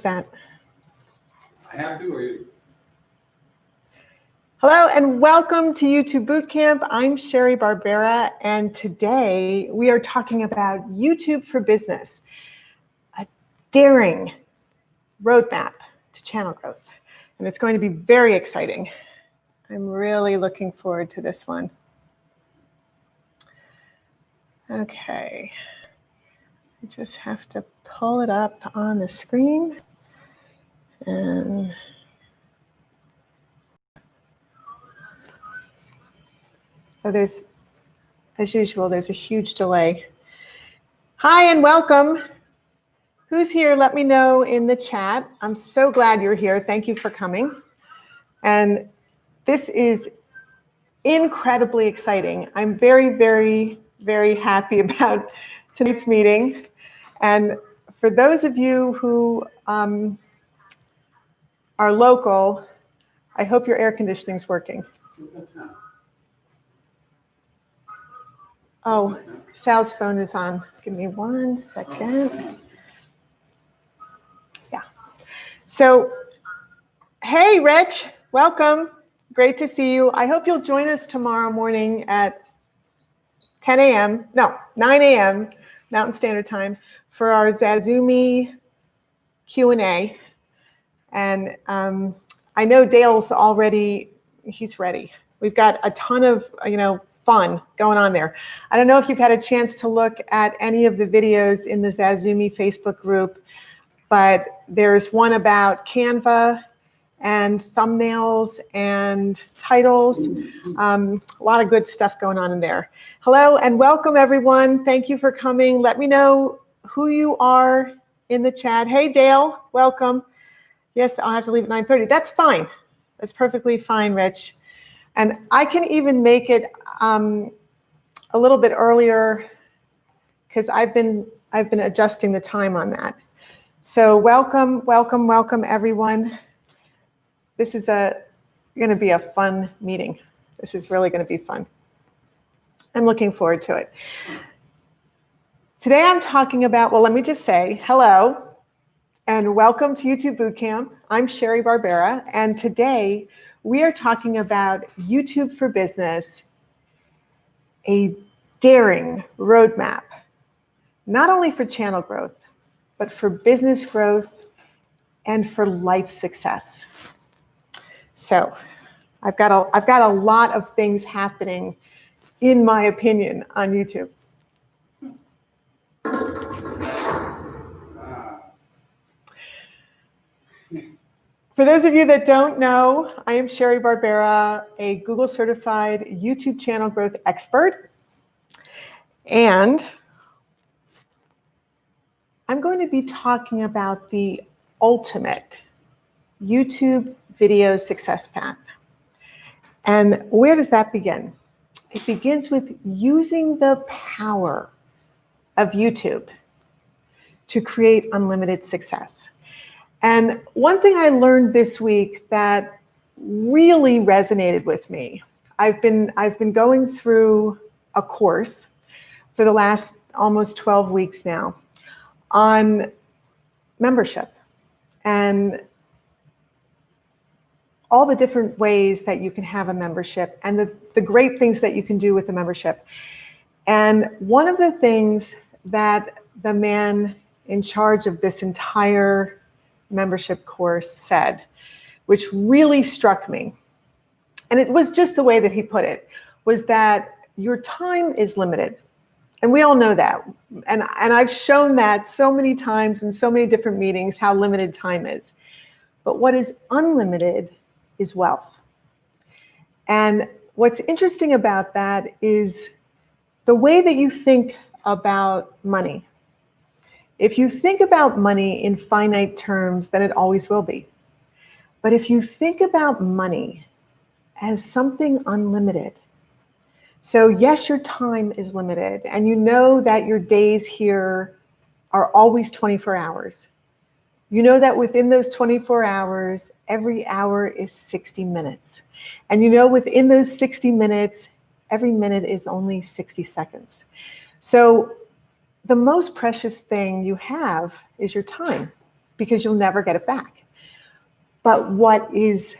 that. I have to, or you? Hello and welcome to YouTube Bootcamp. I'm Sherry Barbera, and today we are talking about YouTube for Business, a daring roadmap to channel growth. And it's going to be very exciting. I'm really looking forward to this one. Okay, I just have to pull it up on the screen. And there's, as usual, there's a huge delay. Hi and welcome. Who's here? Let me know in the chat. I'm so glad you're here. Thank you for coming. And this is incredibly exciting. I'm very, very, very happy about tonight's meeting. And for those of you who are local, I hope your air conditioning's working. Oh, Sal's phone is on. Give me 1 second. Yeah. So, hey, Rich, welcome. Great to see you. I hope you'll join us tomorrow morning at 10 a.m. No, 9 a.m. Mountain Standard Time for our Zazumi Q&A. And I know Dale's already, he's ready. We've got a ton of, fun going on there. I don't know if you've had a chance to look at any of the videos in the Zazumi Facebook group, but there's one about Canva and thumbnails and titles. A lot of good stuff going on in there. Hello and welcome everyone. Thank you for coming. Let me know who you are in the chat. Hey Dale, welcome. Yes, I'll have to leave at 9:30. That's fine. That's perfectly fine, Rich. And I can even make it a little bit earlier because I've been adjusting the time on that. So welcome, welcome, welcome everyone. This is going to be a fun meeting. This is really going to be fun. I'm looking forward to it. Today I'm talking about, well, let me just say hello and welcome to YouTube Bootcamp. I'm Sherry Barbera, and today we are talking about YouTube for Business, a daring roadmap, not only for channel growth, but for business growth and for life success. So I've got a lot of things happening, in my opinion, on YouTube. For those of you that don't know, I am Sherry Barbera, a Google certified YouTube channel growth expert. And I'm going to be talking about the ultimate YouTube video success path. And where does that begin? It begins with using the power of YouTube to create unlimited success. And one thing I learned this week that really resonated with me, I've been going through a course for the last almost 12 weeks now on membership and all the different ways that you can have a membership and the great things that you can do with a membership. And one of the things that the man in charge of this entire membership course said, which really struck me, and it was just the way that he put it, was that your time is limited. And we all know that. And I've shown that so many times in so many different meetings, how limited time is. But what is unlimited is wealth. And what's interesting about that is the way that you think about money. If you think about money in finite terms, then it always will be. But if you think about money as something unlimited, so yes, your time is limited, and you know that your days here are always 24 hours. You know that within those 24 hours, every hour is 60 minutes. And you know within those 60 minutes, every minute is only 60 seconds. So the most precious thing you have is your time. because you'll never get it back. But what is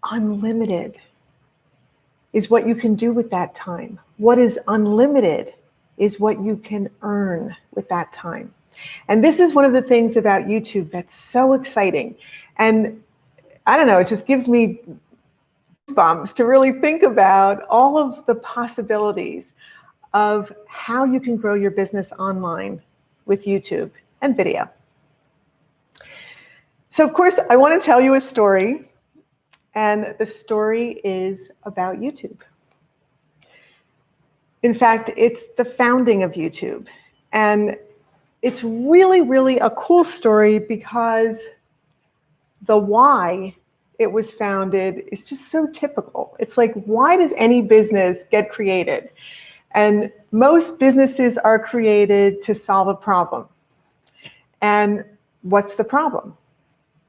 unlimited is what you can do with that time. What is unlimited is what you can earn with that time. And this is one of the things about YouTube that's so exciting. And I don't know, it just gives me bumps to really think about all of the possibilities of how you can grow your business online with YouTube and video. So of course, I want to tell you a story, and the story is about YouTube. In fact, it's the founding of YouTube. And it's really, really a cool story because the why it was founded is just so typical. It's like, why does any business get created? And most businesses are created to solve a problem. And what's the problem?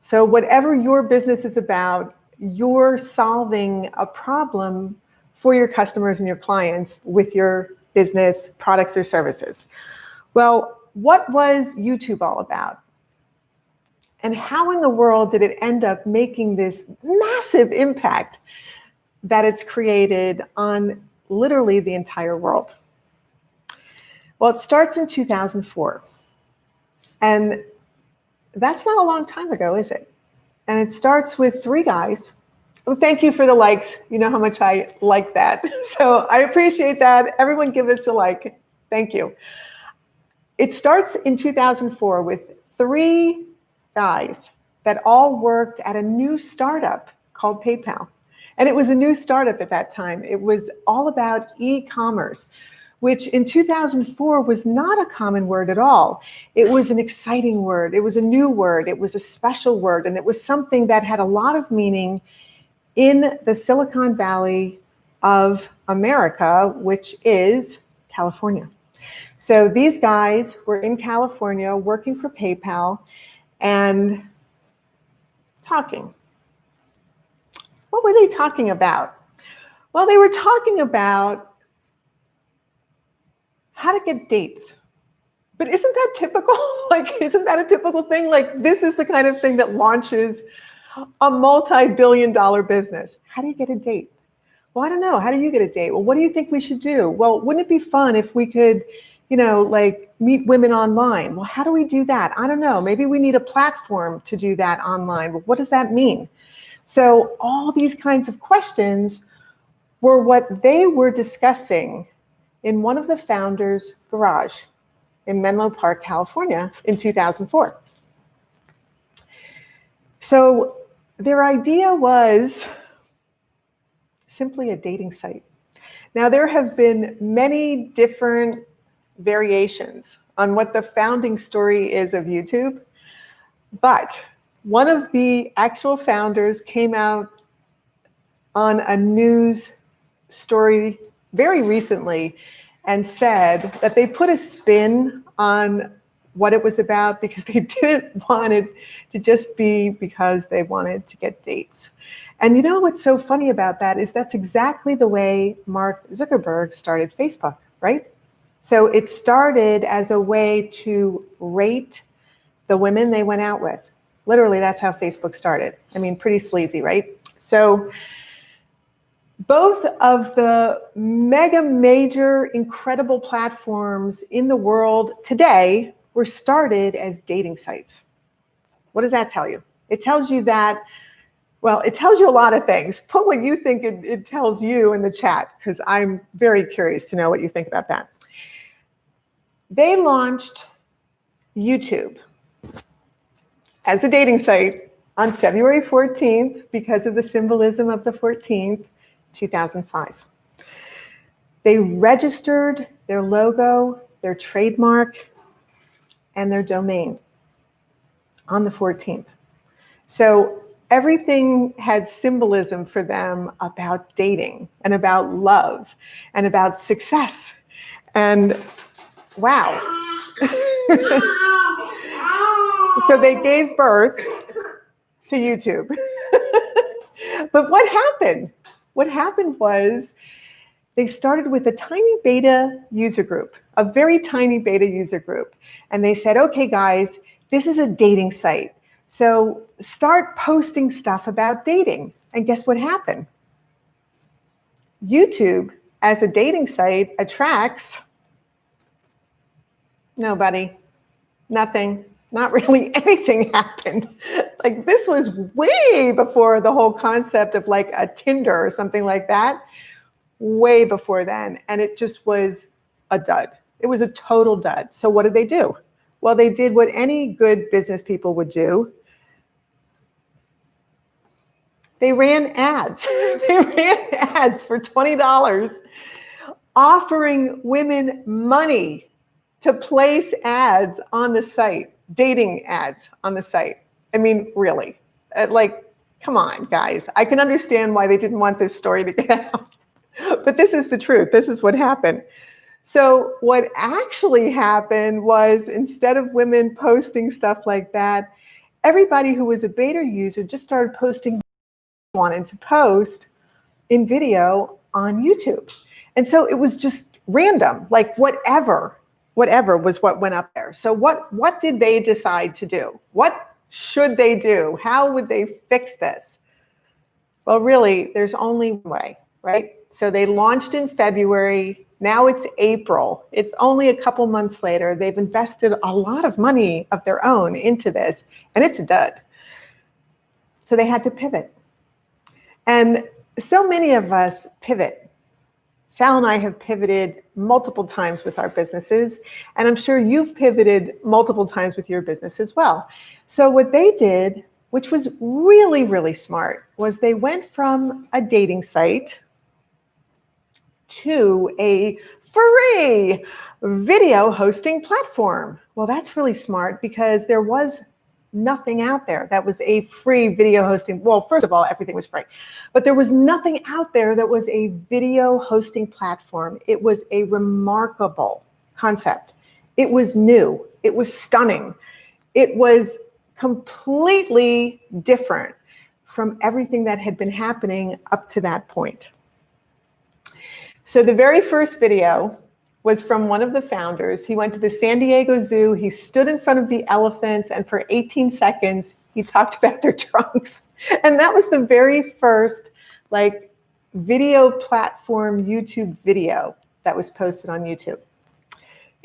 So whatever your business is about, you're solving a problem for your customers and your clients with your business products or services. Well, what was YouTube all about? And how in the world did it end up making this massive impact that it's created on literally the entire world? Well, it starts in 2004. And that's not a long time ago, is it? And it starts with 3 guys. Well, thank you for the likes. You know how much I like that. So I appreciate that. Everyone give us a like. Thank you. It starts in 2004 with 3 guys that all worked at a new startup called PayPal. And it was a new startup at that time. It was all about e-commerce, which in 2004 was not a common word at all. It was an exciting word. It was a new word. It was a special word. And it was something that had a lot of meaning in the Silicon Valley of America, which is California. So these guys were in California working for PayPal and talking. What were they talking about? Well, they were talking about how to get dates. But isn't that typical? Like, isn't that a typical thing? Like, this is the kind of thing that launches a multi-billion-dollar business. How do you get a date? Well, I don't know. How do you get a date? Well, what do you think we should do? Well, wouldn't it be fun if we could, like meet women online? Well, how do we do that? I don't know. Maybe we need a platform to do that online. Well, what does that mean? So all these kinds of questions were what they were discussing in one of the founders' garage in Menlo Park, California in 2004. So their idea was simply a dating site. Now, there have been many different variations on what the founding story is of YouTube, but one of the actual founders came out on a news story very recently and said that they put a spin on what it was about because they didn't want it to just be because they wanted to get dates. And you know what's so funny about that is that's exactly the way Mark Zuckerberg started Facebook, right? So it started as a way to rate the women they went out with. Literally, that's how Facebook started. I mean, pretty sleazy, right? So both of the mega major incredible platforms in the world today were started as dating sites. What does that tell you? It tells you that, well, it tells you a lot of things. Put what you think it tells you in the chat, because I'm very curious to know what you think about that. They launched YouTube as a dating site on February 14th because of the symbolism of the 14th, 2005. They registered their logo, their trademark, and their domain on the 14th. So everything had symbolism for them about dating and about love and about success. And wow. So they gave birth to YouTube. But what happened? What happened was they started with a tiny beta user group, a very tiny beta user group. And they said, okay, guys, this is a dating site. So start posting stuff about dating. And guess what happened? YouTube, as a dating site, attracts nobody, nothing, not really anything happened. Like, this was way before the whole concept of like a Tinder or something like that, way before then. And it just was a dud. It was a total dud. So what did they do? Well, they did what any good business people would do. They ran ads. They ran ads for $20, offering women money to place ads on the site, dating ads on the site. I mean, really, like, come on, guys. I can understand why they didn't want this story to get out, but this is the truth. This is what happened. So what actually happened was, instead of women posting stuff like that, everybody who was a beta user just started posting wanted to post in video on YouTube. And so it was just random, like whatever was what went up there. So what did they decide to do? What should they do? How would they fix this? Well, really, there's only one way, right? So they launched in February. Now it's April. It's only a couple months later. They've invested a lot of money of their own into this, and it's a dud. So they had to pivot. And so many of us pivot. Sal and I have pivoted multiple times with our businesses, and I'm sure you've pivoted multiple times with your business as well. So what they did, which was really, really smart, was they went from a dating site to a free video hosting platform. Well, that's really smart, because there was nothing out there that was a free video hosting. Well, first of all, everything was free, but there was nothing out there that was a video hosting platform. It was a remarkable concept. It was new. It was stunning. It was completely different from everything that had been happening up to that point. So the very first video was from one of the founders. He went to the San Diego Zoo. He stood in front of the elephants, and for 18 seconds, he talked about their trunks. And that was the very first like video platform YouTube video that was posted on YouTube.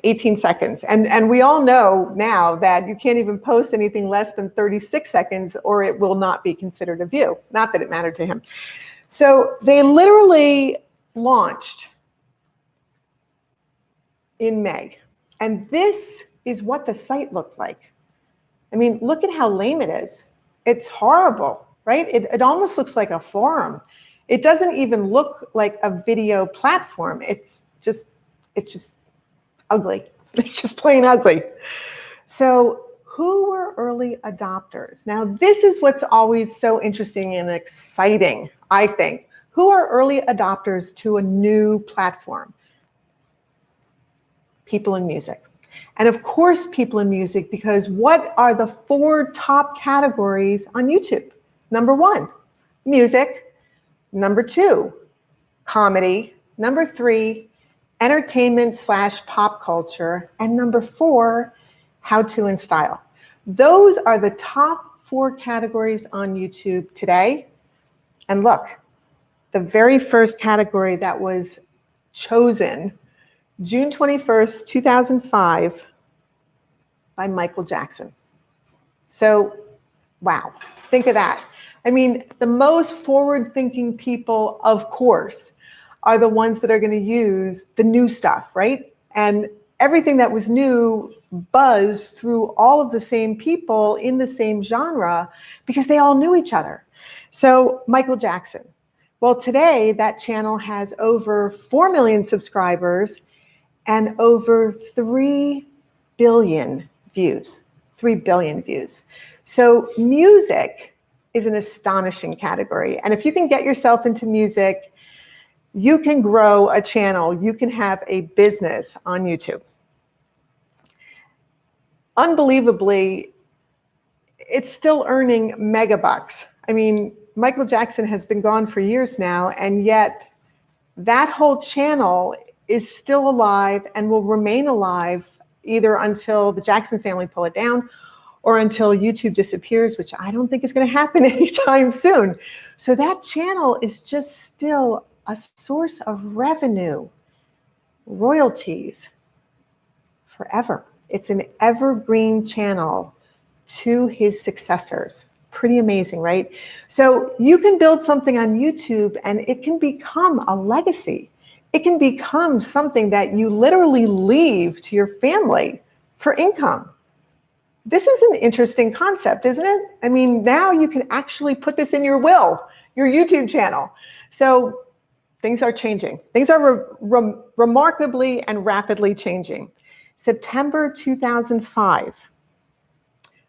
18 seconds. And we all know now that you can't even post anything less than 36 seconds or it will not be considered a view. Not that it mattered to him. So they literally launched in May. And this is what the site looked like. I mean, look at how lame it is. It's horrible, right? It almost looks like a forum. It doesn't even look like a video platform. It's just ugly. It's just plain ugly. So who were early adopters? Now, this is what's always so interesting and exciting, I think. Who are early adopters to a new platform? People in music. And of course, people in music, because what are the 4 top categories on YouTube? Number 1, music. Number 2, comedy. Number 3, entertainment/pop culture. And number 4, how-to and style. Those are the top 4 categories on YouTube today. And look, the very first category that was chosen June 21st, 2005, by Michael Jackson. So, wow, think of that. I mean, the most forward-thinking people, of course, are the ones that are going to use the new stuff, right? And everything that was new buzzed through all of the same people in the same genre because they all knew each other. So, Michael Jackson. Well, today, that channel has over 4 million subscribers and over 3 billion views. 3 billion views. So music is an astonishing category. And if you can get yourself into music, you can grow a channel. You can have a business on YouTube. Unbelievably, it's still earning megabucks. I mean, Michael Jackson has been gone for years now, and yet that whole channel is still alive and will remain alive either until the Jackson family pull it down or until YouTube disappears, which I don't think is going to happen anytime soon. So that channel is just still a source of revenue, royalties, forever. It's an evergreen channel to his successors. Pretty amazing, right? So you can build something on YouTube and it can become a legacy. It can become something that you literally leave to your family for income. This is an interesting concept, isn't it? I mean, now you can actually put this in your will, your YouTube channel. So things are changing. Things are remarkably and rapidly changing. September 2005,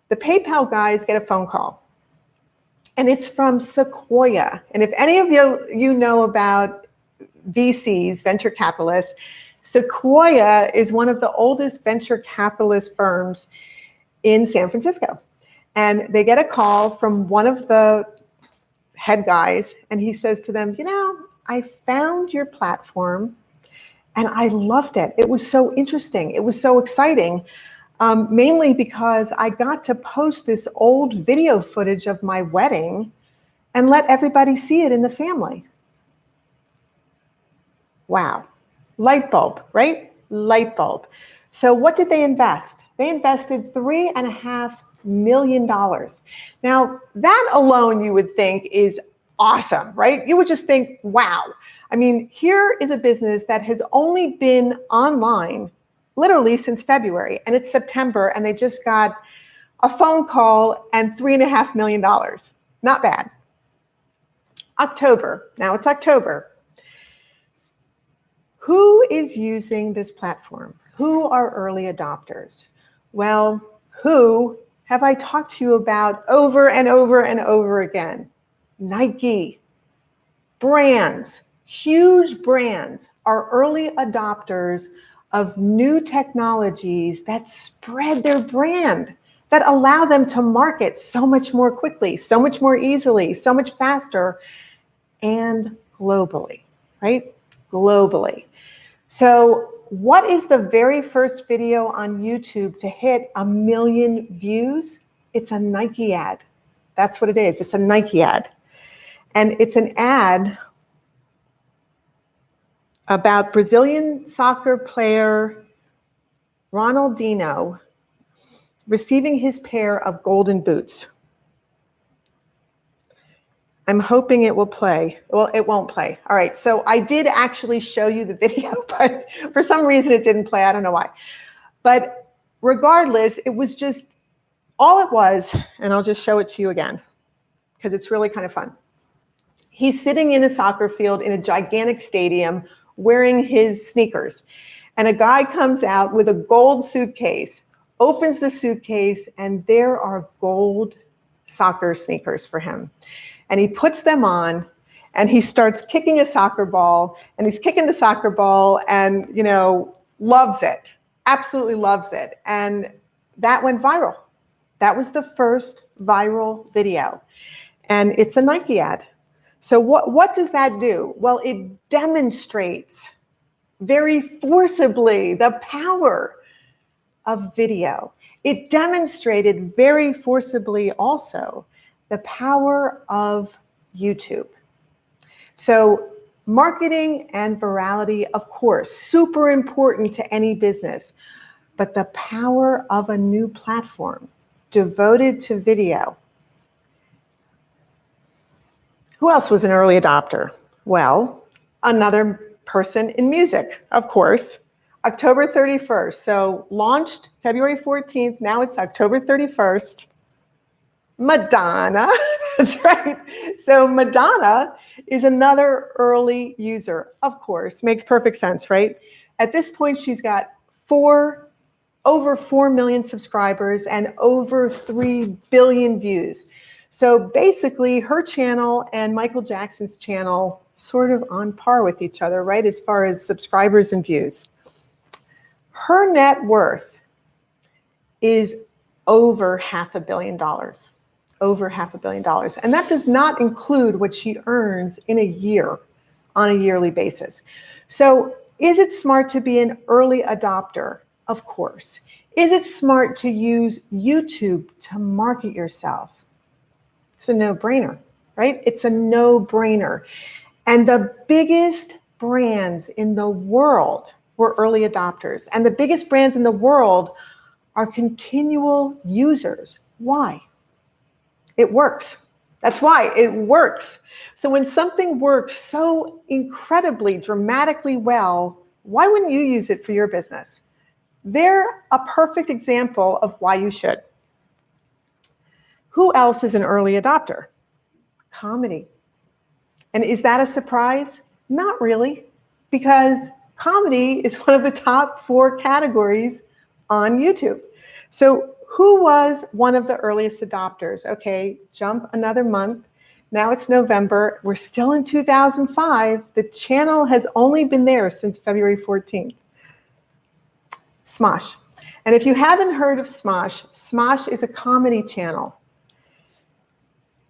the PayPal guys get a phone call. And it's from Sequoia. And if any of you know about VCs, venture capitalists, Sequoia is one of the oldest venture capitalist firms in San Francisco. And they get a call from one of the head guys, and he says to them, you know, I found your platform and I loved it. It was so interesting. It was so exciting. Mainly because I got to post this old video footage of my wedding and let everybody see it in the family. Wow. Light bulb, right? Light bulb. So what did they invest? They invested $3.5 million. Now, that alone you would think is awesome, right? You would just think, wow. I mean, here is a business that has only been online literally since February, and it's September, and they just got a phone call and $3.5 million. Not bad. October, now it's October. Who is using this platform? Who are early adopters? Well, who have I talked to you about over and over and over again? Nike, brands, huge brands are early adopters of new technologies that spread their brand, that allow them to market so much more quickly, so much more easily, so much faster, and globally, right? Globally. So what is the very first video on YouTube to hit 1 million views? It's a Nike ad. That's what it is. It's a Nike ad. And it's an ad about Brazilian soccer player Ronaldinho receiving his pair of golden boots. I'm hoping it will play. Well, it won't play. All right, so I did actually show you the video, but for some reason it didn't play. I don't know why. But regardless, it was just, all it was, and I'll just show it to you again, because it's really kind of fun. He's sitting in a soccer field in a gigantic stadium wearing his sneakers. And a guy comes out with a gold suitcase, opens the suitcase, and there are gold soccer sneakers for him. And he puts them on and he starts kicking a soccer ball, and he's kicking the soccer ball and, you know, loves it, absolutely loves it. And that went viral. That was the first viral video. And it's a Nike ad. So what does that do? Well, it demonstrates very forcibly the power of video. It demonstrated very forcibly also the power of YouTube. So marketing and virality, of course, super important to any business, but the power of a new platform devoted to video. Who else was an early adopter? Well, another person in music, of course. October 31st. So launched February 14th. Now it's October 31st. Madonna. That's right. So Madonna is another early user, of course. Makes perfect sense, right? At this point, she's got over 4 million subscribers and over 3 billion views. So basically, her channel and Michael Jackson's channel sort of on par with each other, right, as far as subscribers and views. Her net worth is over $500 million, over $500 million. And that does not include what she earns in a year on a yearly basis. So is it smart to be an early adopter? Of course. Is it smart to use YouTube to market yourself? It's a no-brainer, right? It's a no-brainer. And the biggest brands in the world were early adopters. And the biggest brands in the world are continual users. Why? It works. That's why it works. So when something works so incredibly, dramatically well, why wouldn't you use it for your business? They're a perfect example of why you should. Who else is an early adopter? Comedy. And is that a surprise? Not really, because comedy is one of the top 4 categories on YouTube. So who was one of the earliest adopters? Okay, jump another month. Now it's November. We're still in 2005. The channel has only been there since February 14th. Smosh. And if you haven't heard of Smosh, Smosh is a comedy channel.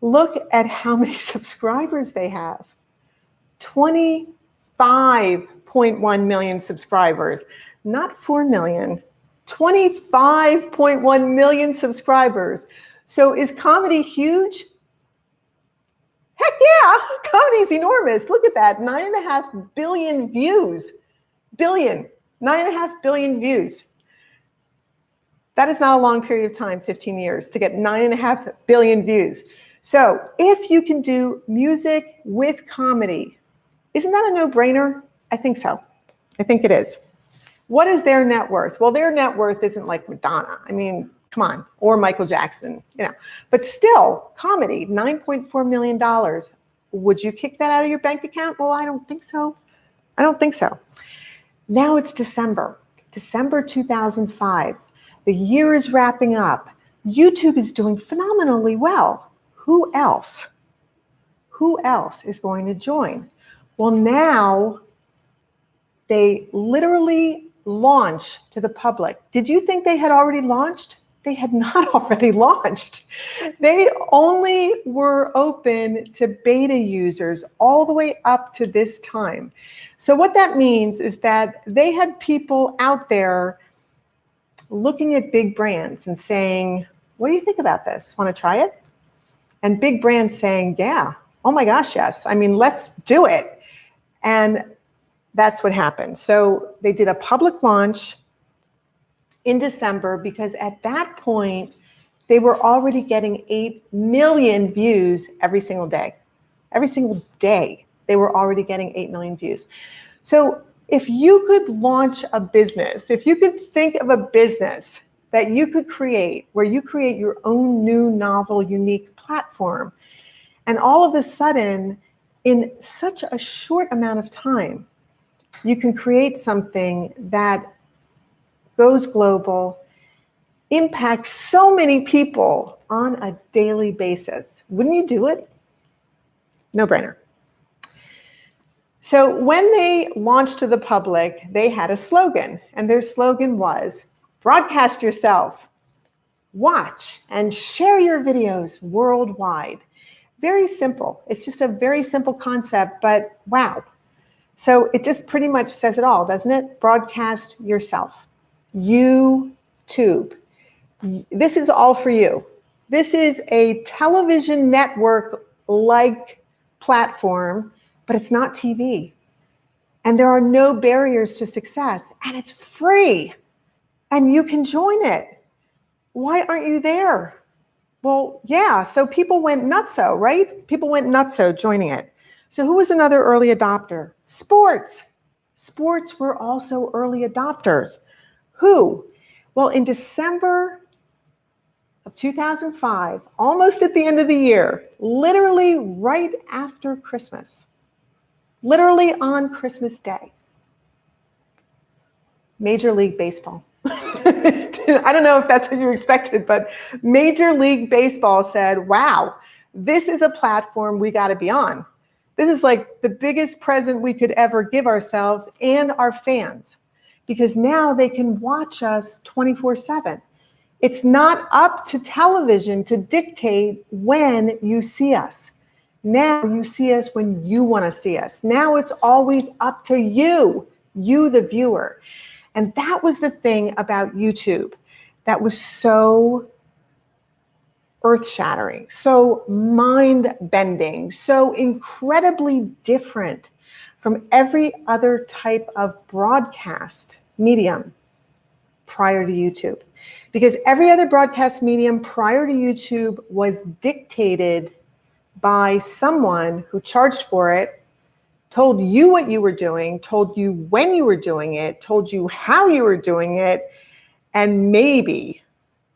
Look at how many subscribers they have. 25.1 million subscribers, not 4 million, 25.1 million subscribers. So is comedy huge? Heck yeah, comedy is enormous. Look at that, 9.5 billion views. 9.5 billion views. That is not a long period of time, 15 years, to get 9.5 billion views. So if you can do music with comedy, isn't that a no-brainer? I think so. I think it is. What is their net worth? Well, their net worth isn't like Madonna. I mean, come on, or Michael Jackson, you know. But still, comedy, $9.4 million. Would you kick that out of your bank account? Well, I don't think so. I don't think so. Now it's December 2005. The year is wrapping up. YouTube is doing phenomenally well. Who else? Who else is going to join? Well, now they literally launch to the public. Did you think they had already launched? They had not already launched. They only were open to beta users all the way up to this time. So what that means is that they had people out there looking at big brands and saying, what do you think about this? Want to try it? And big brands saying, yeah, oh my gosh, yes. I mean, let's do it. And that's what happened. So they did a public launch in December because at that point, they were already getting 8 million views every single day. Every single day, they were already getting 8 million views. So if you could launch a business, if you could think of a business that you could create, where you create your own new, novel, unique platform, and all of a sudden, in such a short amount of time, you can create something that goes global, impacts so many people on a daily basis. Wouldn't you do it? No brainer. So when they launched to the public, they had a slogan, and their slogan was, broadcast yourself, watch, and share your videos worldwide. Very simple. It's just a very simple concept, but wow. So it just pretty much says it all, doesn't it? Broadcast yourself. YouTube. This is all for you. This is a television network-like platform, but it's not TV. And there are no barriers to success, and it's free, and you can join it. Why aren't you there? Well, yeah, so people went nutso, right? People went nutso joining it. So who was another early adopter? Sports. Sports were also early adopters. Who? Well, in December of 2005, almost at the end of the year, literally right after Christmas, literally on Christmas Day, Major League Baseball. I don't know if that's what you expected, but Major League Baseball said, wow, this is a platform we got to be on. This is like the biggest present we could ever give ourselves and our fans, because now they can watch us 24/7. It's not up to television to dictate when you see us. Now you see us when you want to see us. Now it's always up to you, the viewer. And that was the thing about YouTube. that was so earth-shattering, so mind-bending, so incredibly different from every other type of broadcast medium prior to YouTube. Because every other broadcast medium prior to YouTube was dictated by someone who charged for it, told you what you were doing, told you when you were doing it, told you how you were doing it, and maybe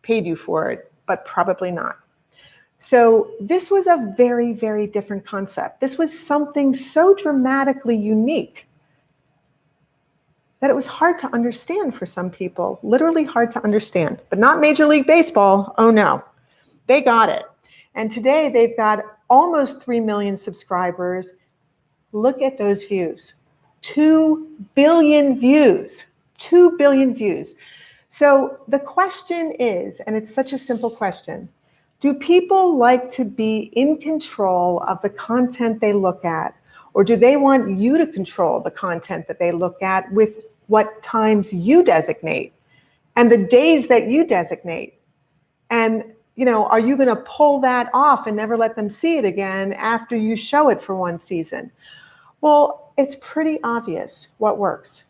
paid you for it, but probably not. So this was a very, very different concept. This was something so dramatically unique that it was hard to understand for some people, literally hard to understand, but not Major League Baseball. Oh no, they got it. And today they've got almost 3 million subscribers. Look at those views, 2 billion views, 2 billion views. So the question is, and it's such a simple question, do people like to be in control of the content they look at? Or do they want you to control the content that they look at with what times you designate and the days that you designate? And, are you going to pull that off and never let them see it again after you show it for one season? Well, it's pretty obvious what works.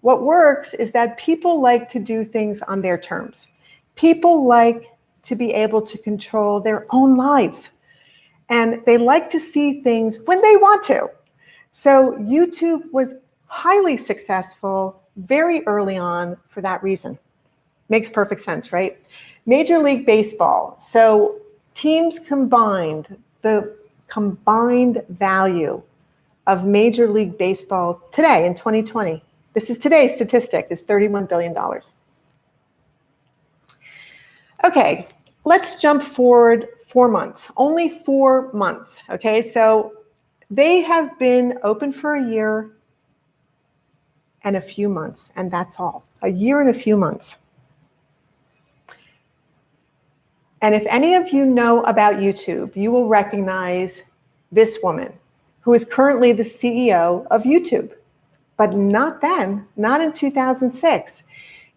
What works is that people like to do things on their terms. People like to be able to control their own lives. And they like to see things when they want to. So YouTube was highly successful very early on for that reason. Makes perfect sense, right? Major League Baseball. So teams combined, the combined value of Major League Baseball today in 2020, this is today's statistic, is $31 billion. Okay, let's jump forward 4 months, only 4 months, okay? So they have been open for a year and a few months, and that's all. A year and a few months. And if any of you know about YouTube, you will recognize this woman who is currently the CEO of YouTube, but not then, not in 2006.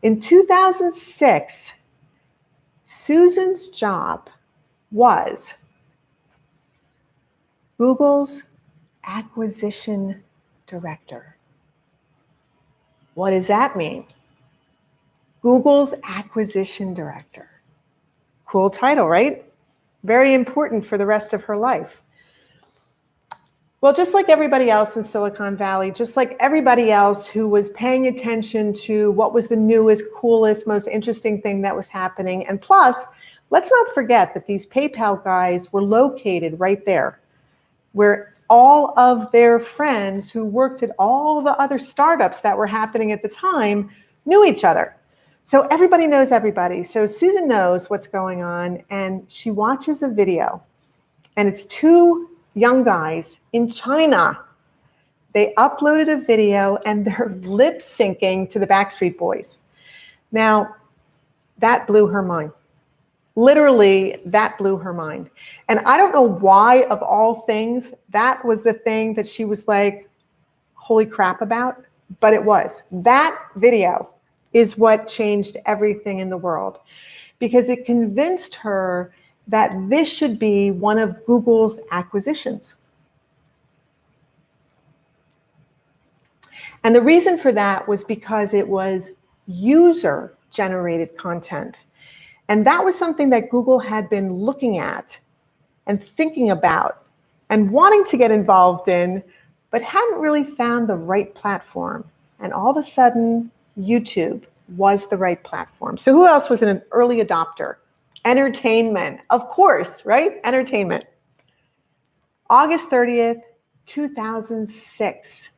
In 2006, Susan's job was Google's acquisition director. What does that mean? Google's acquisition director. Cool title, right? Very important for the rest of her life. Well, just like everybody else in Silicon Valley, just like everybody else who was paying attention to what was the newest, coolest, most interesting thing that was happening. And plus, let's not forget that these PayPal guys were located right there, where all of their friends who worked at all the other startups that were happening at the time knew each other. So everybody knows everybody. So Susan knows what's going on, and she watches a video, and it's 2 young guys in China. They uploaded a video and they're lip syncing to the Backstreet Boys. Now, that blew her mind. Literally, that blew her mind. And I don't know why, of all things, that was the thing that she was like, holy crap about, but it was. That video is what changed everything in the world, because it convinced her that this should be one of Google's acquisitions. And the reason for that was because it was user-generated content. And that was something that Google had been looking at and thinking about and wanting to get involved in, but hadn't really found the right platform. And all of a sudden, YouTube was the right platform. So who else was an early adopter? Entertainment, of course, right? Entertainment. August 30th, 2006.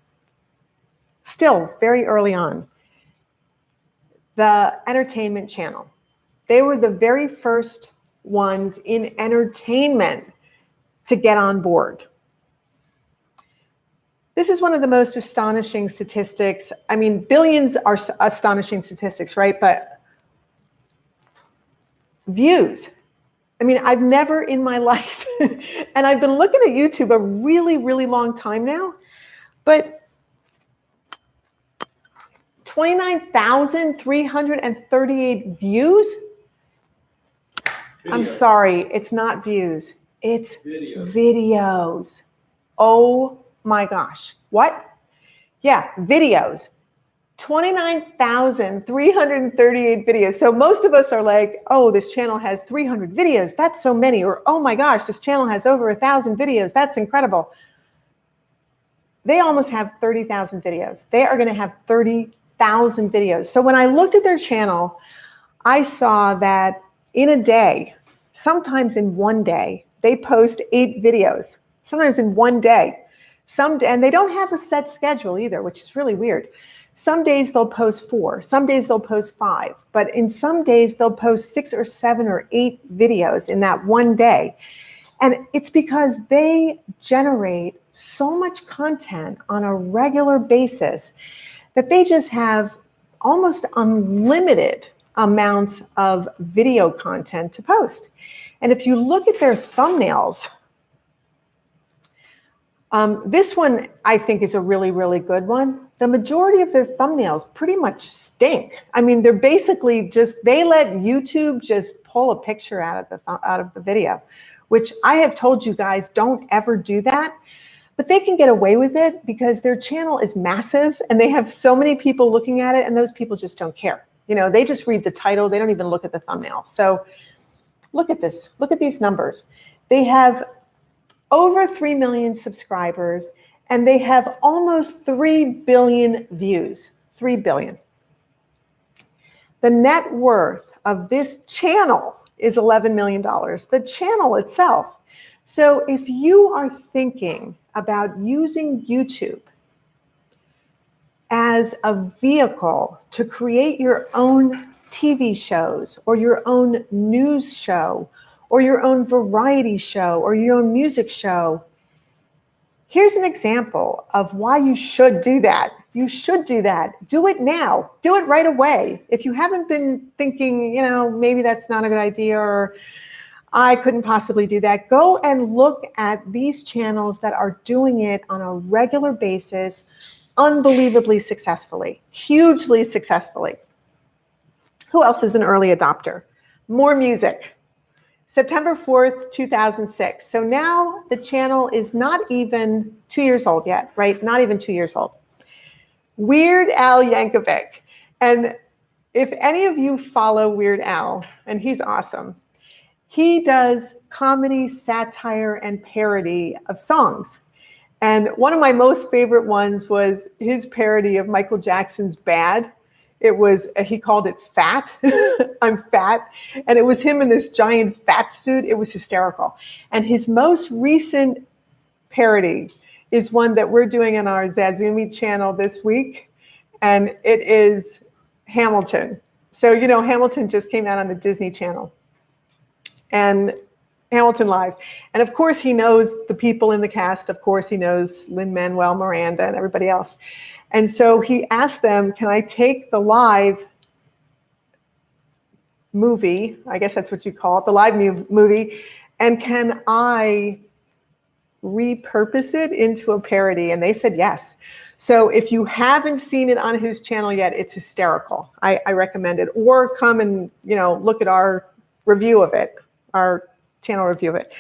Still very early on. The Entertainment Channel. They were the very first ones in entertainment to get on board. This is one of the most astonishing statistics. I mean, billions are astonishing statistics, right? But views. I mean, I've never in my life, and I've been looking at YouTube a really, really long time now, but 29,338 views I'm Videos. sorry, it's not views. It's Videos. videos. Oh my gosh. What? Yeah, videos. 29,338 videos. So most of us are like, oh, this channel has 300 videos. That's so many. Or, oh my gosh, this channel has over 1,000 videos. That's incredible. They almost have 30,000 videos. They are going to have 30,000 videos. So when I looked at their channel, I saw that in a day, sometimes in one day, they post 8 videos, sometimes in one day. And they don't have a set schedule either, which is really weird. Some days they'll post 4, some days they'll post 5, but in some days they'll post 6 or 7 or 8 videos in that one day. And it's because they generate so much content on a regular basis that they just have almost unlimited amounts of video content to post. And if you look at their thumbnails, this one I think is a really, really good one. The majority of their thumbnails pretty much stink. I mean, they're basically they let YouTube just pull a picture out of the video, which I have told you guys, don't ever do that. But they can get away with it because their channel is massive and they have so many people looking at it, and those people just don't care. You know, they just read the title. They don't even look at the thumbnail. So look at this. Look at these numbers. They have over 3 million subscribers, and they have almost 3 billion views. 3 billion. The net worth of this channel is $11 million. The channel itself. So if you are thinking about using YouTube as a vehicle to create your own TV shows or your own news show or your own variety show or your own music show, here's an example of why you should do that. You should do that. Do it now. Do it right away. If you haven't been thinking, you know, maybe that's not a good idea, or I couldn't possibly do that, go and look at these channels that are doing it on a regular basis, unbelievably successfully, hugely successfully. Who else is an early adopter? More music. September 4th, 2006. So now the channel is not even 2 years old yet, right? Not even 2 years old. Weird Al Yankovic. And if any of you follow Weird Al, and he's awesome, he does comedy, satire, and parody of songs. And one of my most favorite ones was his parody of Michael Jackson's Bad. He called it Fat. I'm fat. And it was him in this giant fat suit. It was hysterical. And his most recent parody is one that we're doing on our Zazumi channel this week. And it is Hamilton. So, you know, Hamilton just came out on the Disney Channel. And Hamilton Live. And of course, he knows the people in the cast. Of course, he knows Lin-Manuel Miranda and everybody else. And so he asked them, can I take the live movie, I guess that's what you call it, the live movie, and can I repurpose it into a parody? And they said yes. So if you haven't seen it on his channel yet, it's hysterical. I recommend it. Or come and, you know, look at our review of it, our channel review of it.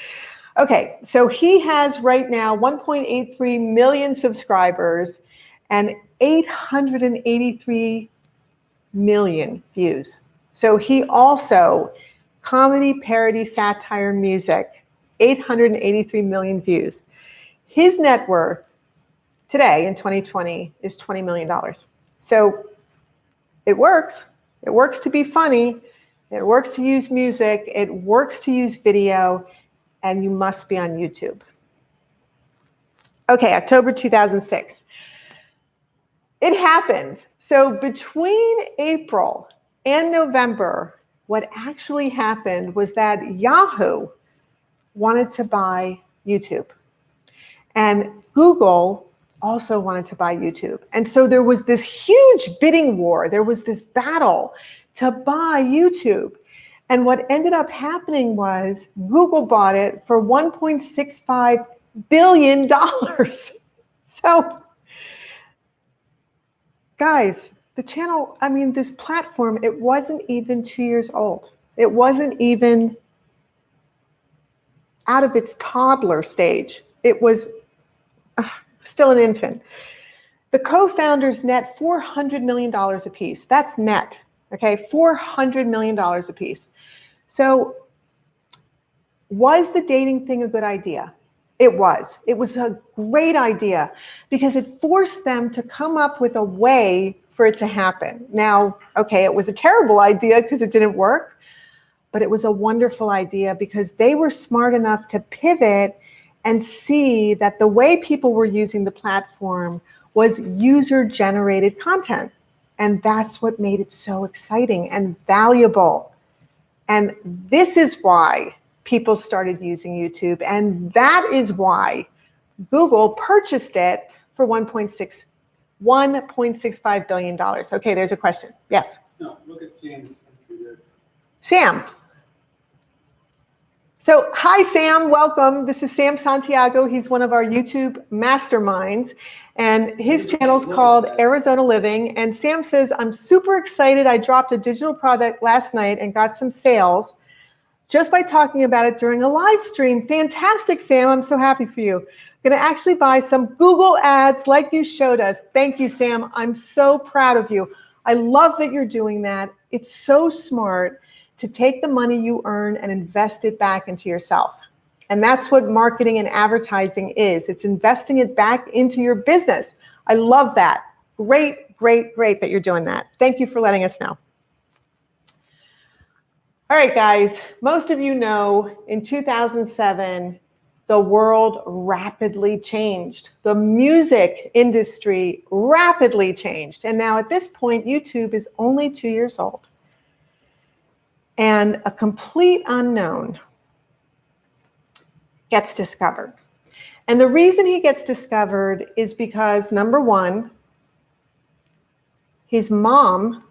Okay, so he has right now 1.83 million subscribers and 883 million views. So he also, comedy, parody, satire, music, 883 million views. His net worth today in 2020 is $20 million. So it works. It works to be funny. It works to use music. It works to use video. And you must be on YouTube. Okay, October 2006. It happens. So between April and November, what actually happened was that Yahoo wanted to buy YouTube. And Google also wanted to buy YouTube. And so there was this huge bidding war. There was this battle to buy YouTube. And what ended up happening was Google bought it for $1.65 billion. So, guys, the channel, I mean, this platform, it wasn't even 2 years old. It wasn't even out of its toddler stage. It was still an infant. The co-founders net $400 million apiece. That's net, okay? $400 million apiece. So was the dating thing a good idea? It was. It was a great idea because it forced them to come up with a way for it to happen. Now, okay, it was a terrible idea because it didn't work, but it was a wonderful idea because they were smart enough to pivot and see that the way people were using the platform was user-generated content. And that's what made it so exciting and valuable. And this is why people started using YouTube. And that is why Google purchased it for $1.65 billion. Okay, there's a question. Yes? No, look at Sam's computer. Sam. So, hi, Sam. Welcome. This is Sam Santiago. He's one of our YouTube masterminds. And his channel's called Arizona Living. And Sam says, I'm super excited. I dropped a digital product last night and got some sales just by talking about it during a live stream. Fantastic, Sam. I'm so happy for you. Going to actually buy some Google ads like you showed us. Thank you, Sam. I'm so proud of you. I love that you're doing that. It's so smart to take the money you earn and invest it back into yourself. And that's what marketing and advertising is. It's investing it back into your business. I love that. Great, great, great that you're doing that. Thank you for letting us know. All right, guys, most of you know in 2007, the world rapidly changed. The music industry rapidly changed. And now at this point, YouTube is only 2 years old. And a complete unknown gets discovered. And the reason he gets discovered is because, number one, his mom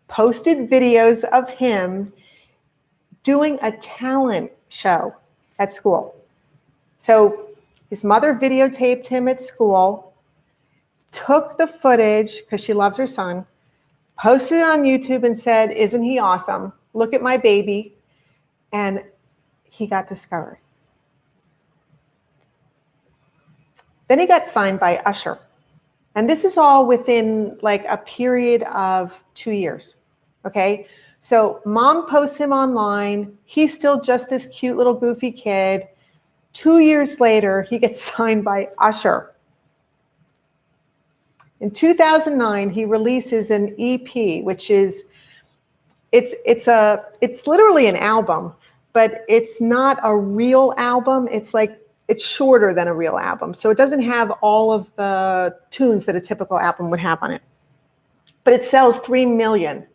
posted videos of him doing a talent show at school. So his mother videotaped him at school, took the footage because she loves her son, posted it on YouTube and said, isn't he awesome? Look at my baby. And he got discovered. Then he got signed by Usher. And this is all within like a period of 2 years, okay? So mom posts him online. He's still just this cute little goofy kid. 2 years later, he gets signed by Usher. In 2009, he releases an EP, which is, it's literally an album, but it's not a real album. It's shorter than a real album. So it doesn't have all of the tunes that a typical album would have on it. But it sells 3 million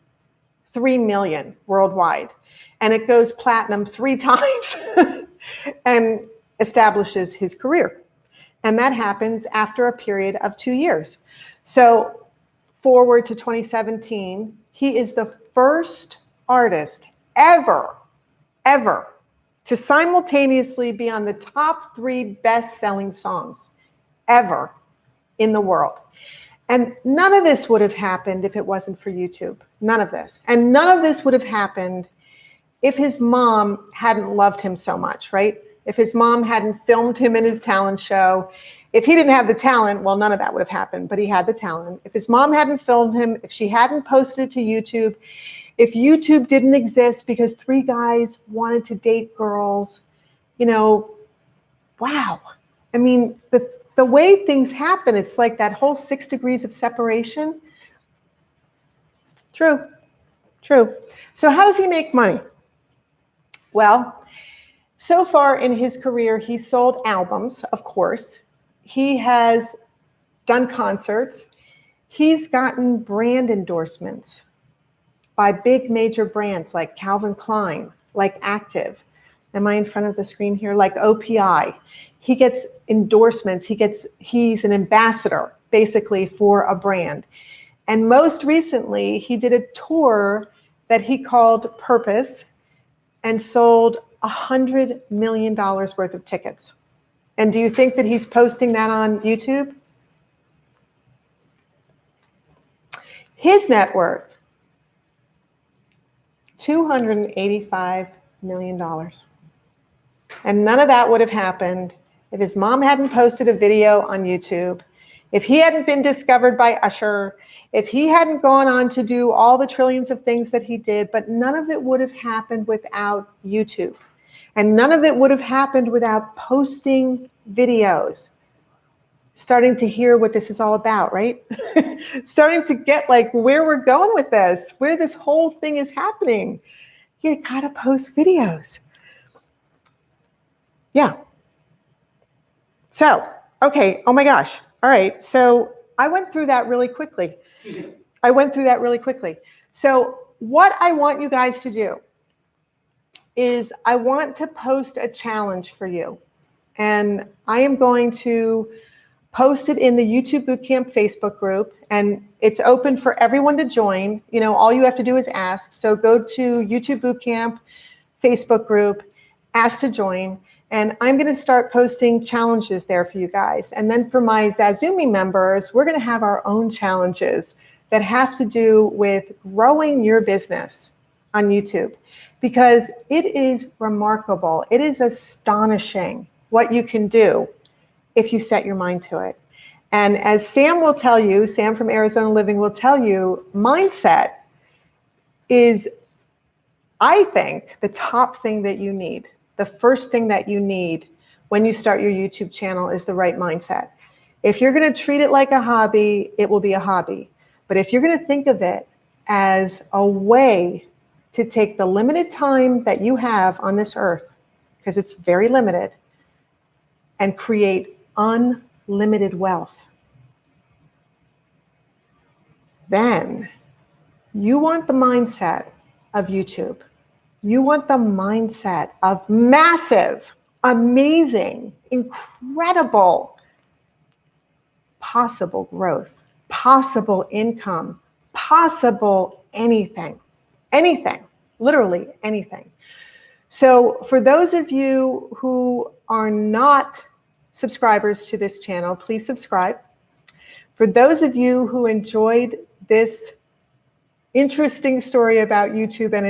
worldwide. And it goes platinum 3 times and establishes his career. And that happens after a period of 2 years. So forward to 2017, he is the first artist ever to simultaneously be on the top 3 best-selling songs ever in the world. And none of this would have happened if it wasn't for YouTube. None of this. And none of this would have happened if his mom hadn't loved him so much, right? If his mom hadn't filmed him in his talent show. If he didn't have the talent, well, none of that would have happened, but he had the talent. If his mom hadn't filmed him, if she hadn't posted it to YouTube, if YouTube didn't exist because 3 guys wanted to date girls, you know, wow. I mean, the way things happen, it's like that whole 6 degrees of separation. True. So how does he make money? Well, so far in his career, he's sold albums, of course. He has done concerts. He's gotten brand endorsements by big major brands like Calvin Klein, like Active. Am I in front of the screen here? Like OPI. He gets endorsements. He's an ambassador, basically, for a brand. And most recently, he did a tour that he called Purpose and sold $100 million worth of tickets. And do you think that he's posting that on YouTube? His net worth, $285 million. And none of that would have happened if his mom hadn't posted a video on YouTube, if he hadn't been discovered by Usher, if he hadn't gone on to do all the trillions of things that he did, but none of it would have happened without YouTube. And none of it would have happened without posting videos. Starting to hear what this is all about, right? Starting to get like where we're going with this, where this whole thing is happening. You gotta post videos. Yeah. So, okay, oh my gosh. All right, so I went through that really quickly. So what I want you guys to do is I want to post a challenge for you. And I am going to post it in the YouTube Bootcamp Facebook group, and it's open for everyone to join. You know, all you have to do is ask. So go to YouTube Bootcamp Facebook group, ask to join, and I'm going to start posting challenges there for you guys. And then for my Zazumi members, we're going to have our own challenges that have to do with growing your business on YouTube, because it is remarkable. It is astonishing what you can do if you set your mind to it. And as Sam will tell you, Sam from Arizona Living will tell you, mindset is, I think, the top thing that you need. The first thing that you need when you start your YouTube channel is the right mindset. If you're going to treat it like a hobby, it will be a hobby. But if you're going to think of it as a way to take the limited time that you have on this earth, because it's very limited, and create unlimited wealth, then you want the mindset of YouTube. You want the mindset of massive, amazing, incredible, possible growth, possible income, possible anything, literally anything. So for those of you who are not subscribers to this channel, please subscribe. For those of you who enjoyed this interesting story about YouTube and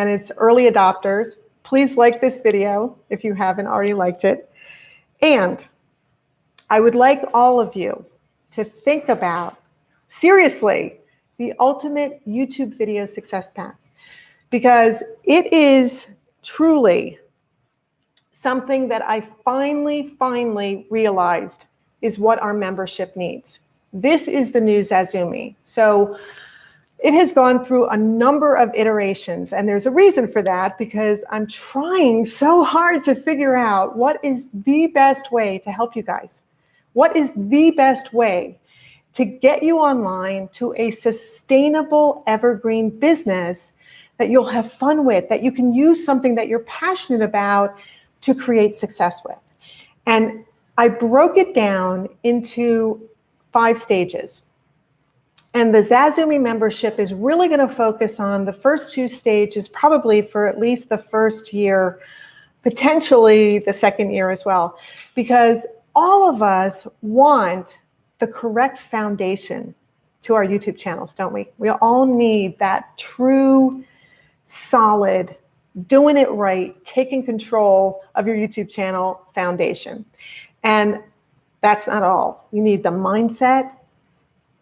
its early adopters, please like this video if you haven't already liked it. And I would like all of you to think about, seriously, the ultimate YouTube video success path, because it is truly something that I finally realized is what our membership needs. This is the new Zazumi. So it has gone through a number of iterations, and there's a reason for that, because I'm trying so hard to figure out what is the best way to help you guys. What is the best way to get you online to a sustainable, evergreen business that you'll have fun with, that you can use something that you're passionate about to create success with. And I broke it down into 5 stages. And the Zazumi membership is really going to focus on the first 2 stages, probably for at least the first year, potentially the second year as well, because all of us want the correct foundation to our YouTube channels, don't we? We all need that true, solid, doing it right, taking control of your YouTube channel foundation. And that's not all. You need the mindset,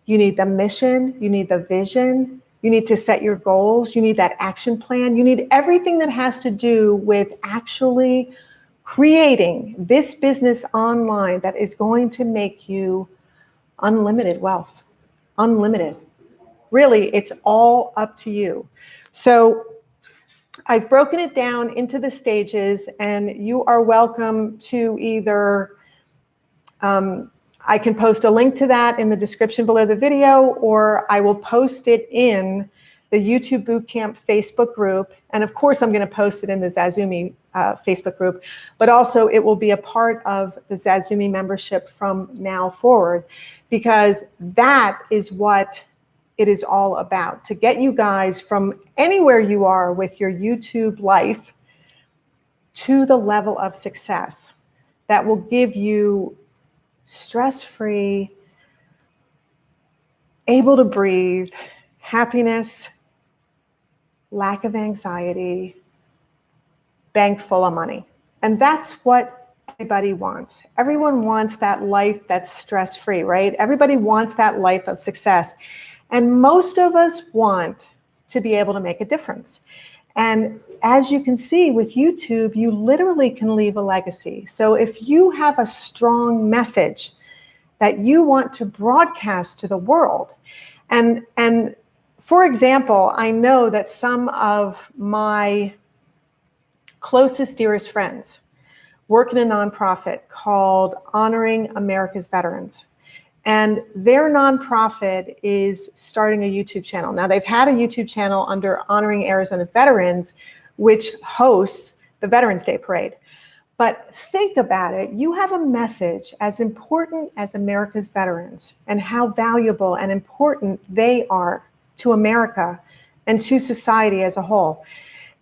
you need the mission, you need the vision, you need to set your goals, you need that action plan, you need everything that has to do with actually creating this business online that is going to make you unlimited wealth, unlimited. Really, it's all up to you. So I've broken it down into the stages, and you are welcome to either, I can post a link to that in the description below the video, or I will post it in the YouTube Bootcamp Facebook group. And of course, I'm going to post it in the Zazumi Facebook group, but also it will be a part of the Zazumi membership from now forward, because that is what it is all about, to get you guys from anywhere you are with your YouTube life to the level of success that will give you stress-free, able to breathe, happiness, lack of anxiety, bank full of money. And that's what everybody wants. Everyone wants that life that's stress-free, right? Everybody wants that life of success. And most of us want to be able to make a difference. And as you can see with YouTube, you literally can leave a legacy. So if you have a strong message that you want to broadcast to the world, and for example, I know that some of my closest, dearest friends work in a nonprofit called Honoring America's Veterans. And their nonprofit is starting a YouTube channel. Now, they've had a YouTube channel under Honoring Arizona Veterans, which hosts the Veterans Day Parade. But think about it. You have a message as important as America's veterans and how valuable and important they are to America and to society as a whole.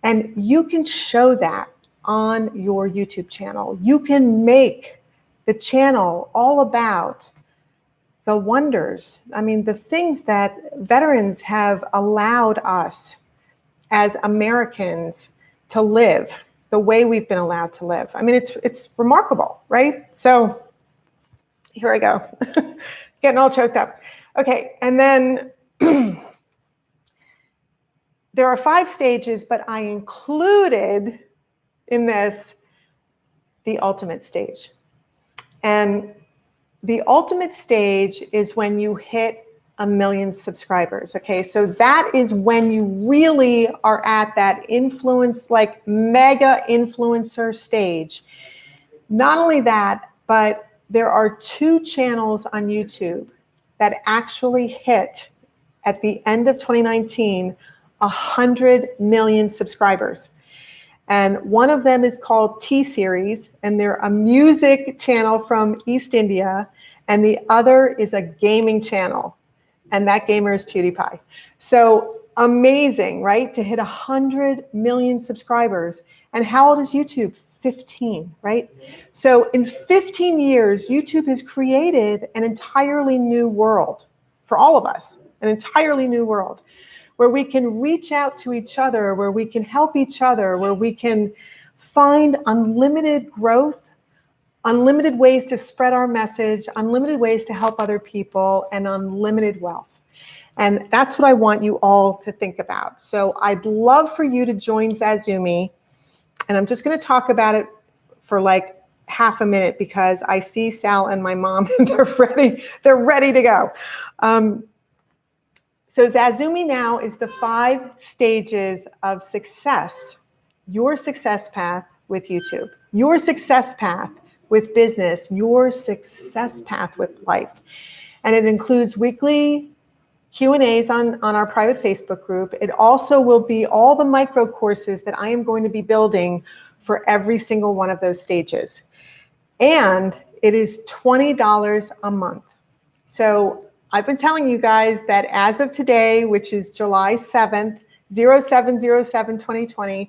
And you can show that on your YouTube channel. You can make the channel all about the wonders, the things that veterans have allowed us as Americans to live the way we've been allowed to live. It's remarkable, right? So here I go, getting all choked up. Okay, and then there are 5 stages, but I included in this the ultimate stage. And the ultimate stage is when you hit 1 million subscribers, okay? So that is when you really are at that influence, like mega influencer stage. Not only that, but there are 2 channels on YouTube that actually hit, at the end of 2019, 100 million subscribers. And one of them is called T-Series, and they're a music channel from East India, and the other is a gaming channel, and that gamer is PewDiePie. So amazing, right? To hit 100 million subscribers. And how old is YouTube? 15, right? So in 15 years, YouTube has created an entirely new world for all of us, an entirely new world, where we can reach out to each other, where we can help each other, where we can find unlimited growth, unlimited ways to spread our message, unlimited ways to help other people, and unlimited wealth. And that's what I want you all to think about. So I'd love for you to join Zazumi, and I'm just going to talk about it for like half a minute because I see Sal and my mom, and they're ready to go. So Zazumi now is the 5 stages of success, your success path with YouTube, your success path with business, your success path with life. And it includes weekly Q&As on our private Facebook group. It also will be all the micro courses that I am going to be building for every single one of those stages. And it is $20 a month. So I've been telling you guys that as of today, which is July 7th, 07/07/2020,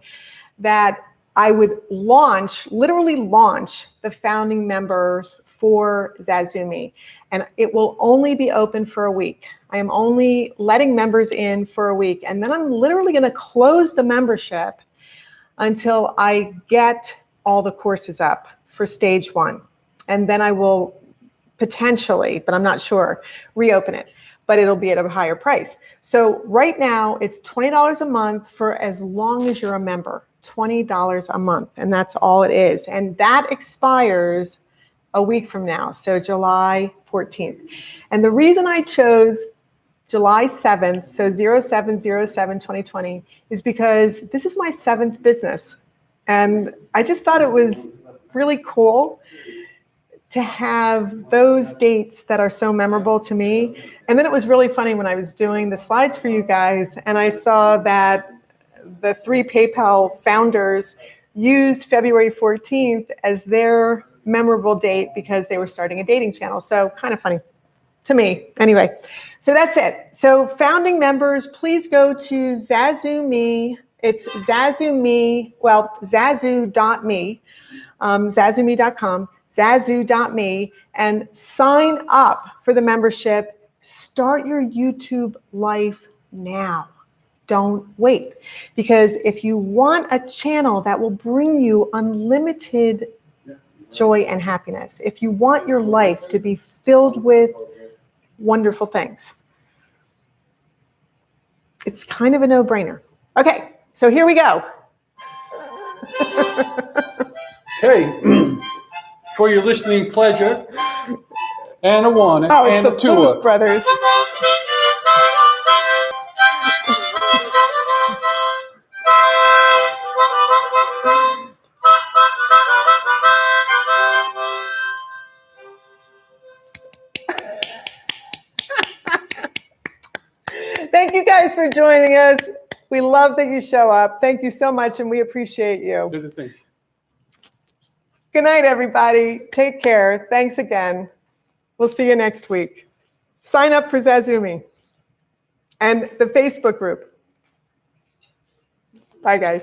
that I would literally launch the founding members for Zazumi. And it will only be open for a week. I am only letting members in for a week. And then I'm literally going to close the membership until I get all the courses up for stage 1. And then I will potentially, but I'm not sure, reopen it, but it'll be at a higher price. So right now it's $20 a month for as long as you're a member, $20 a month, and that's all it is. And that expires a week from now, so July 14th. And the reason I chose July 7th, so 07/07/2020, is because this is my 7th business. And I just thought it was really cool to have those dates that are so memorable to me. And then it was really funny when I was doing the slides for you guys, and I saw that the 3 PayPal founders used February 14th as their memorable date because they were starting a dating channel. So kind of funny to me. Anyway, so that's it. So founding members, please go to Zazumi. It's Zazumi, well, zazu.me, zazumi.com. zazu.me, and sign up for the membership. Start your YouTube life now. don't wait. Because if you want a channel that will bring you unlimited joy and happiness, if you want your life to be filled with wonderful things, it's kind of a no-brainer. Okay, so here we go. Okay, for your listening pleasure, and a one, Oh, it's and the a two. Blues Brothers. Thank you guys for joining us. We love that you show up. Thank you so much, and we appreciate you. Do the thing. Good night, everybody. Take care. Thanks again. We'll see you next week. Sign up for Zazumi and the Facebook group. Bye, guys.